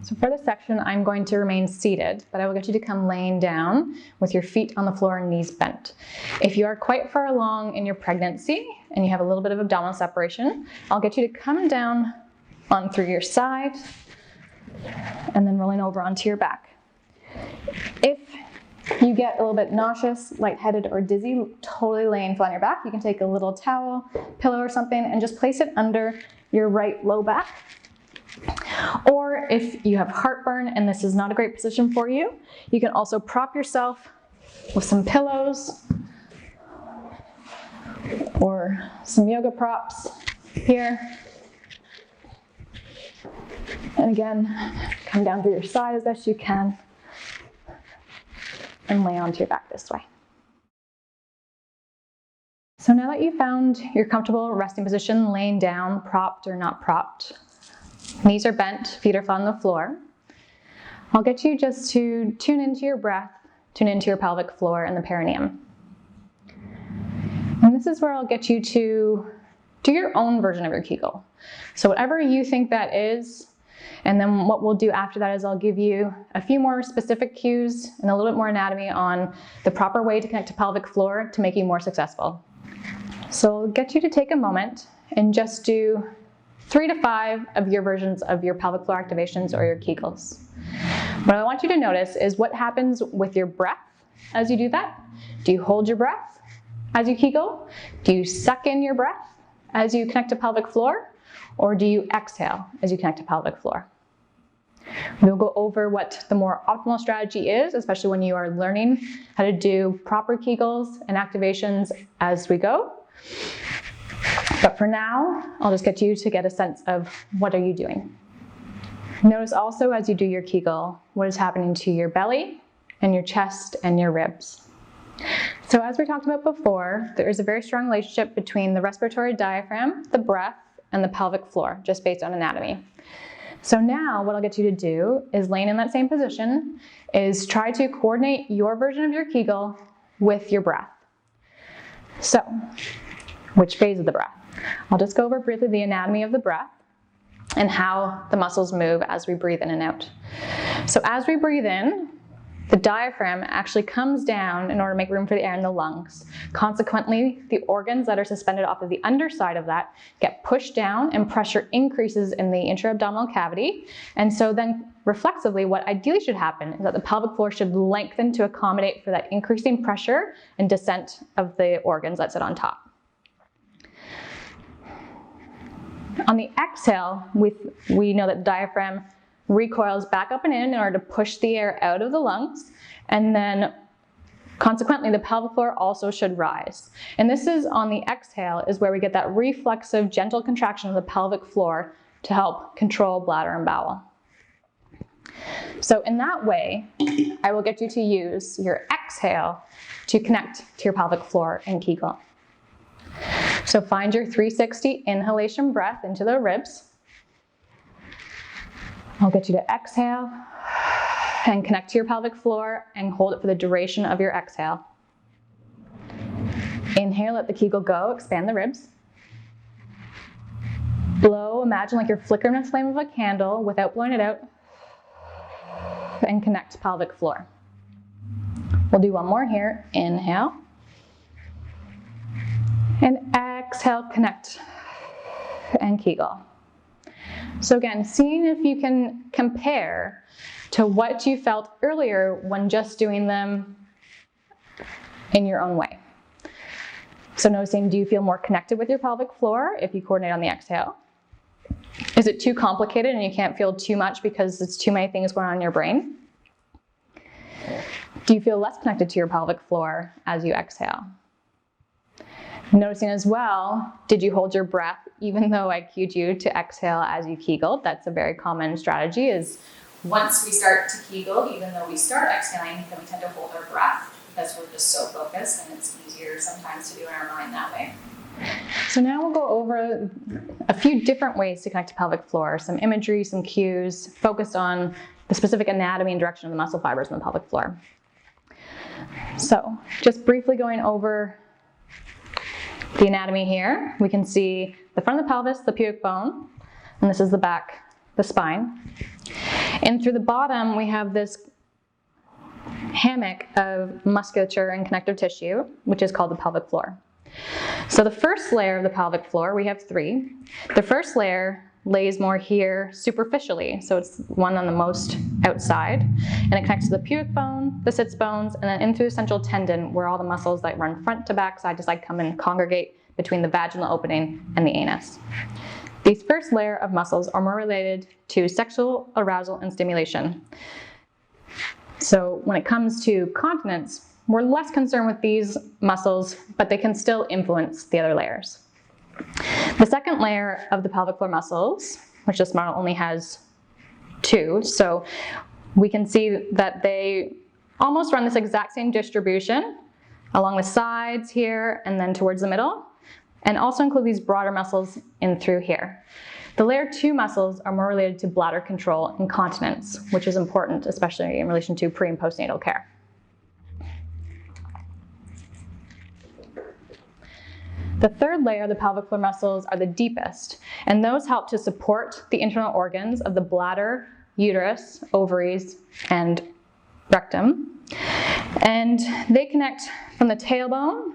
So for this section, I'm going to remain seated, but I will get you to come laying down with your feet on the floor and knees bent. If you are quite far along in your pregnancy and you have a little bit of abdominal separation, I'll get you to come down on through your side and then rolling over onto your back. If you get a little bit nauseous, lightheaded, or dizzy, totally laying flat on your back, you can take a little towel, pillow, or something and just place it under your right low back. Or if you have heartburn and this is not a great position for you, you can also prop yourself with some pillows or some yoga props here. And again, come down through your side as best you can and lay onto your back this way. So now that you've found your comfortable resting position, laying down, propped or not propped, knees are bent, feet are flat on the floor, I'll get you just to tune into your breath, tune into your pelvic floor and the perineum. And this is where I'll get you to do your own version of your Kegel. So whatever you think that is, and then what we'll do after that is I'll give you a few more specific cues and a little bit more anatomy on the proper way to connect to pelvic floor to make you more successful. So I'll get you to take a moment and just do 3 to 5 of your versions of your pelvic floor activations or your Kegels. What I want you to notice is what happens with your breath as you do that. Do you hold your breath as you Kegel? Do you suck in your breath as you connect to pelvic floor? Or do you exhale as you connect to pelvic floor? We'll go over what the more optimal strategy is, especially when you are learning how to do proper Kegels and activations as we go. But for now, I'll just get you to get a sense of what are you doing. Notice also as you do your Kegel, what is happening to your belly and your chest and your ribs. So as we talked about before, there is a very strong relationship between the respiratory diaphragm, the breath, and the pelvic floor, just based on anatomy. So now what I'll get you to do is laying in that same position is try to coordinate your version of your Kegel with your breath. So, which phase of the breath? I'll just go over briefly the anatomy of the breath and how the muscles move as we breathe in and out. So as we breathe in, the diaphragm actually comes down in order to make room for the air in the lungs. Consequently, the organs that are suspended off of the underside of that get pushed down and pressure increases in the intra-abdominal cavity. And so then reflexively, what ideally should happen is that the pelvic floor should lengthen to accommodate for that increasing pressure and descent of the organs that sit on top. On the exhale, we know that the diaphragm recoils back up and in order to push the air out of the lungs, and then consequently the pelvic floor also should rise. And this is on the exhale is where we get that reflexive gentle contraction of the pelvic floor to help control bladder and bowel. So in that way, I will get you to use your exhale to connect to your pelvic floor and Kegel. So find your 360 inhalation breath into the ribs. I'll get you to exhale and connect to your pelvic floor and hold it for the duration of your exhale. Inhale, let the Kegel go, expand the ribs. Blow, imagine like you're flickering the flame of a candle without blowing it out. And connect to pelvic floor. We'll do one more here. Inhale. And exhale, connect and Kegel. So again, seeing if you can compare to what you felt earlier when just doing them in your own way. So noticing, do you feel more connected with your pelvic floor if you coordinate on the exhale? Is it too complicated and you can't feel too much because it's too many things going on in your brain? Do you feel less connected to your pelvic floor as you exhale? Noticing as well, did you hold your breath even though I cued you to exhale as you Kegeled? That's a very common strategy is once we start to Kegel, even though we start exhaling, then we tend to hold our breath because we're just so focused and it's easier sometimes to do in our mind that way. So now we'll go over a few different ways to connect to pelvic floor, some imagery, some cues focused on the specific anatomy and direction of the muscle fibers in the pelvic floor. So just briefly going over the anatomy here, we can see the front of the pelvis, the pubic bone, and this is the back, the spine. And through the bottom, we have this hammock of musculature and connective tissue, which is called the pelvic floor. So the first layer of the pelvic floor, we have three. The first layer lays more here superficially, so it's one on the most outside, and it connects to the pubic bone, the sits bones, and then in through the central tendon, where all the muscles that run front to back, side to side, come and congregate between the vaginal opening and the anus. These first layer of muscles are more related to sexual arousal and stimulation. So when it comes to continence, we're less concerned with these muscles, but they can still influence the other layers. The second layer of the pelvic floor muscles, which this model only has two, so we can see that they almost run this exact same distribution along the sides here and then towards the middle, and also include these broader muscles in through here. The layer 2 muscles are more related to bladder control and continence, which is important, especially in relation to pre- and postnatal care. The third layer of the pelvic floor muscles are the deepest, and those help to support the internal organs of the bladder, uterus, ovaries, and rectum. And they connect from the tailbone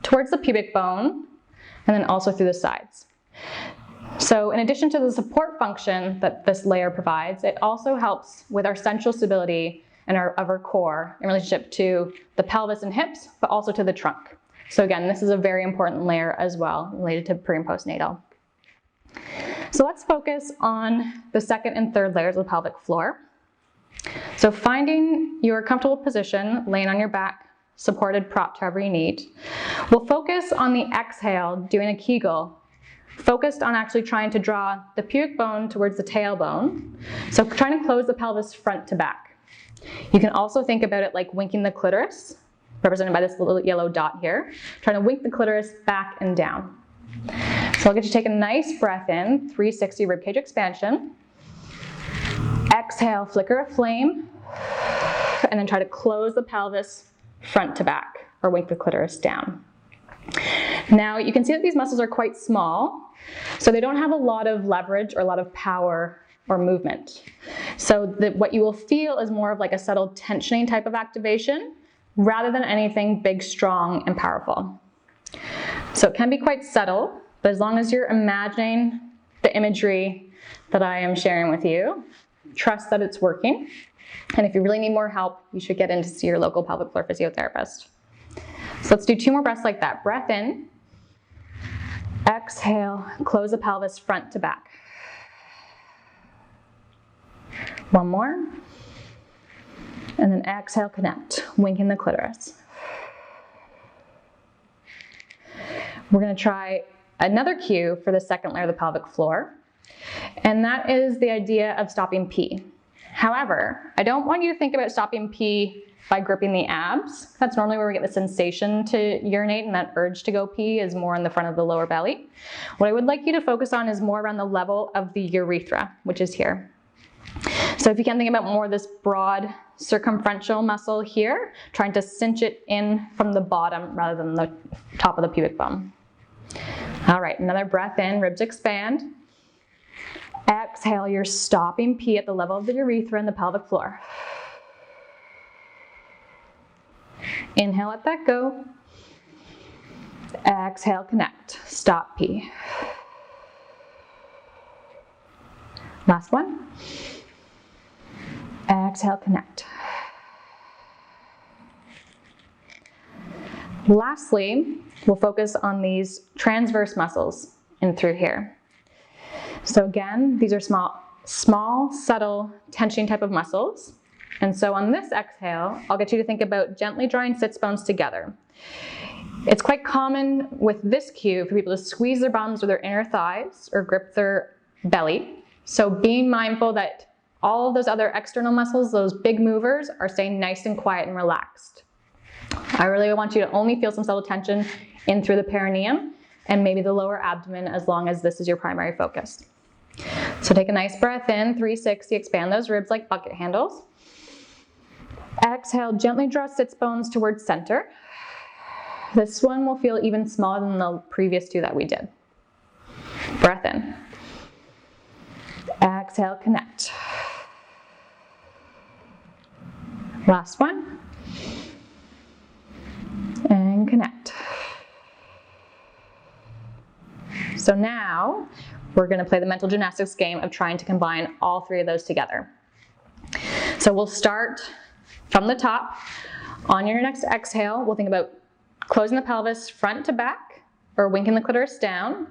towards the pubic bone, and then also through the sides. So in addition to the support function that this layer provides, it also helps with our central stability and of our core in relationship to the pelvis and hips, but also to the trunk. So again, this is a very important layer as well, related to pre- and postnatal. So let's focus on the second and third layers of the pelvic floor. So finding your comfortable position, laying on your back, supported, propped, however you need. We'll focus on the exhale, doing a Kegel, focused on actually trying to draw the pubic bone towards the tailbone. So trying to close the pelvis front to back. You can also think about it like winking the clitoris, represented by this little yellow dot here, trying to wink the clitoris back and down. So I'll get you to take a nice breath in, 360 ribcage expansion. Exhale, flicker a flame, and then try to close the pelvis front to back, or wink the clitoris down. Now you can see that these muscles are quite small, so they don't have a lot of leverage or a lot of power or movement. So what you will feel is more of like a subtle tensioning type of activation, rather than anything big, strong, and powerful. So it can be quite subtle, but as long as you're imagining the imagery that I am sharing with you, trust that it's working. And if you really need more help, you should get in to see your local pelvic floor physiotherapist. So let's do 2 more breaths like that. Breath in, exhale, close the pelvis front to back. 1 more. And then exhale, connect, winking the clitoris. We're going to try another cue for the second layer of the pelvic floor, and that is the idea of stopping pee. However, I don't want you to think about stopping pee by gripping the abs. That's normally where we get the sensation to urinate, and that urge to go pee is more in the front of the lower belly. What I would like you to focus on is more around the level of the urethra, which is here. So if you can think about more of this broad circumferential muscle here, trying to cinch it in from the bottom rather than the top of the pubic bone. All right, another breath in, ribs expand. Exhale, you're stopping pee at the level of the urethra and the pelvic floor. Inhale, let that go. Exhale, connect, stop pee. Last one. Exhale, connect. Lastly, we'll focus on these transverse muscles in through here. So again, these are small, subtle tensioning type of muscles. And so on this exhale, I'll get you to think about gently drawing sits bones together. It's quite common with this cue for people to squeeze their bums with their inner thighs or grip their belly. So being mindful that all of those other external muscles, those big movers, are staying nice and quiet and relaxed. I really want you to only feel some subtle tension in through the perineum and maybe the lower abdomen, as long as this is your primary focus. So take a nice breath in, 360, expand those ribs like bucket handles. Exhale, gently draw sits bones towards center. This one will feel even smaller than the previous 2 that we did. Breath in. Exhale, connect. Last one. And connect. So now we're going to play the mental gymnastics game of trying to combine all three of those together. So we'll start from the top. On your next exhale, we'll think about closing the pelvis front to back or winking the clitoris down,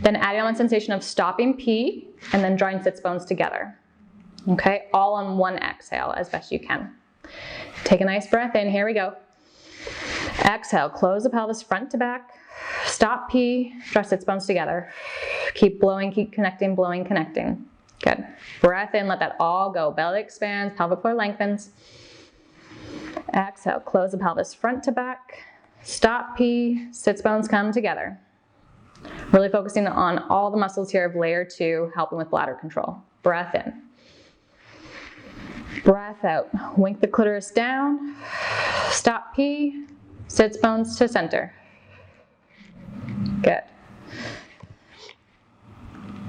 then adding on the sensation of stopping pee and then drawing sits bones together. Okay, all on one exhale as best you can. Take a nice breath in, here we go. Exhale, close the pelvis front to back, stop pee, draw sits bones together. Keep blowing, keep connecting, blowing, connecting. Good. Breath in, let that all go. Belly expands, pelvic floor lengthens. Exhale, close the pelvis front to back, stop pee, sits bones come together. Really focusing on all the muscles here of layer 2, helping with bladder control. Breath in. Breath out. Wink the clitoris down, stop pee, sits bones to center. Good.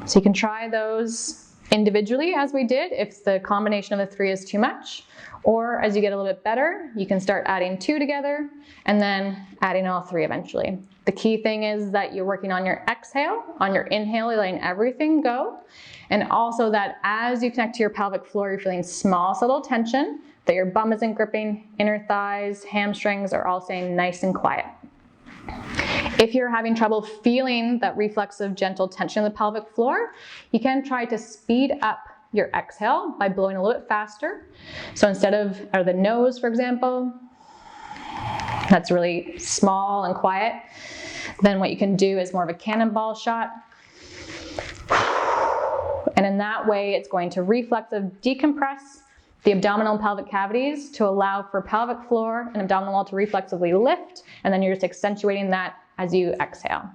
So you can try those individually as we did if the combination of the 3 is too much, or as you get a little bit better, you can start adding 2 together and then adding all 3 eventually. The key thing is that you're working on your exhale, on your inhale, you're letting everything go, and also that as you connect to your pelvic floor, you're feeling small, subtle tension, that your bum isn't gripping, inner thighs, hamstrings are all staying nice and quiet. If you're having trouble feeling that reflexive, gentle tension in the pelvic floor, you can try to speed up your exhale by blowing a little bit faster. So instead of out of the nose, for example, that's really small and quiet, then what you can do is more of a cannonball shot. And in that way, it's going to reflexive decompress the abdominal and pelvic cavities to allow for pelvic floor and abdominal wall to reflexively lift, and then you're just accentuating that as you exhale.